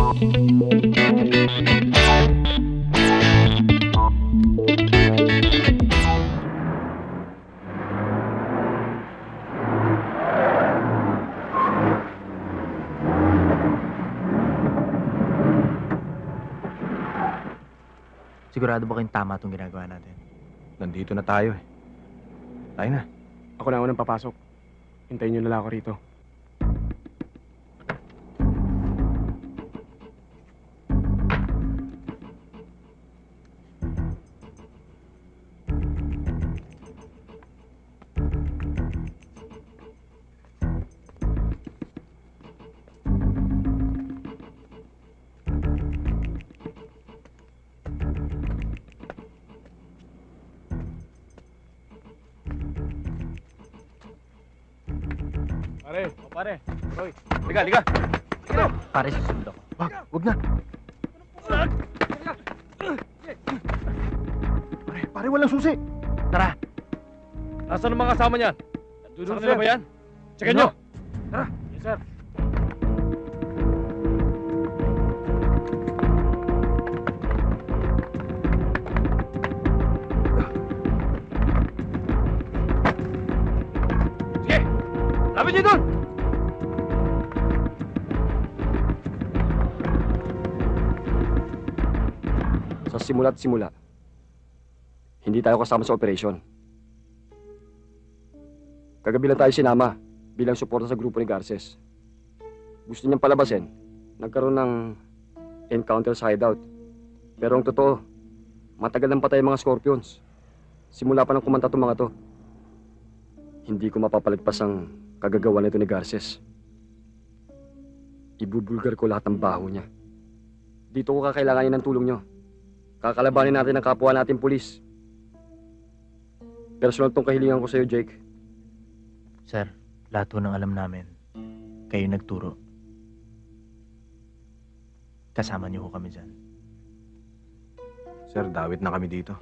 Sigurado ba kayong tama itong ginagawa natin? Nandito na tayo eh. Tayo na. Ako na unang papasok. Hintayin nyo na lang ako rito. Pare, Roy. Liga. Pare, susunod ako. Wag na. Pare, walang susi. Tara. Nasaan ang mga kasama niyan? Sa kanila ba yan? Checkin nyo. Tara. Yes, sir. Sige! Lapit niyo doon! Sa simula't simula, hindi tayo kasama sa operasyon. Kagabi lang tayo sinama bilang suporta sa grupo ni Garces. Gusto niyang palabasin, nagkaroon ng encounter sa hideout. Pero ang totoo, matagal nang patay ang mga Scorpions. Simula pa nang kumanta itong mga to. Hindi ko mapapalagpas ang kagagawa nito ni Garces. Ibubulgar ko lahat ng baho niya. Dito ko kakailanganin ng tulong niyo. Kakalabanin natin ang kapwa natin pulis. Personal tong kahilingan ko sa iyo, Jake. Sir, lahat ng alam namin, kayo nagturo. Kasama niyo ho kami dyan. Sir, dawit na kami dito.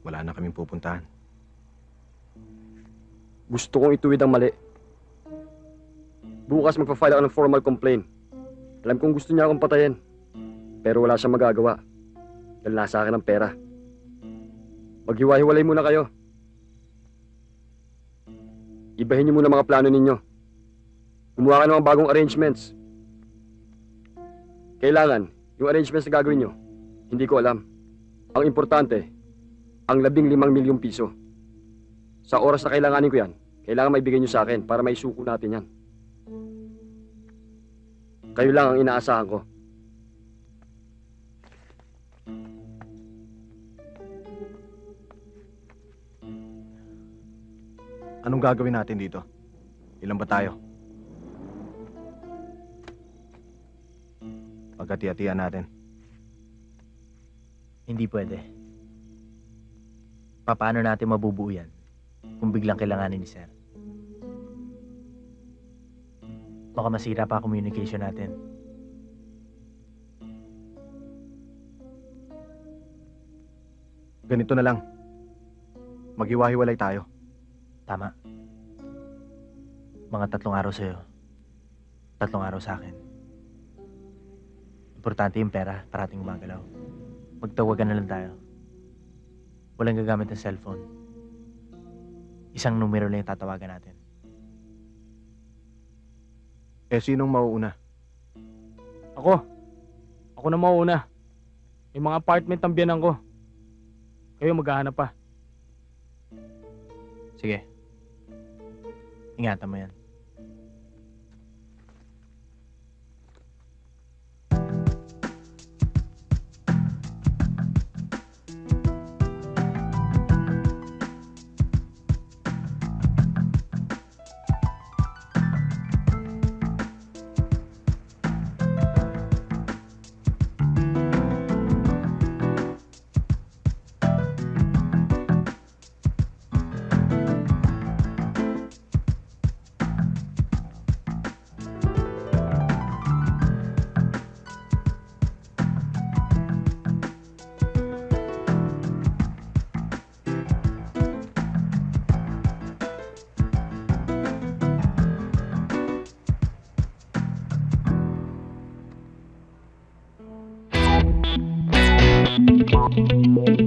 Wala na kaming pupuntahan. Gusto kong ituwid ang mali. Bukas magpa-file ako ng formal complaint. Alam kong gusto niya akong patayin. Pero wala siyang magagawa. Dahil nasa akin ang pera. Maghiwa-hiwalay muna kayo. Ibahin niyo muna mga plano ninyo. Gumawa ka ng mga bagong arrangements. Kailangan, yung arrangements na gagawin niyo, hindi ko alam. Ang importante, ang 15 milyong piso. Sa oras na kailanganin ko yan, kailangan maibigay niyo sa akin para maisuko natin yan. Kayo lang ang inaasahan ko. Anong gagawin natin dito? Ilan ba tayo? Pagkati-hatian natin. Hindi pwede. Paano natin mabubuo yan kung biglang kailanganin ni Sir? Baka masira pa communication natin. Ganito na lang. Maghiwa-hiwalay tayo. Tama. Mga 3 araw sa'yo. 3 araw sa akin. Importante yung pera, parating gumagalaw. Magtawagan na lang tayo. Walang gagamit ng cellphone. Isang numero lang yung tatawagan natin. Eh, sinong mauuna? Ako. Ako na mauuna. May mga apartment ang biyanan ko. Kayo maghahanap pa. Sige. Ingatan mo yan. Thank you.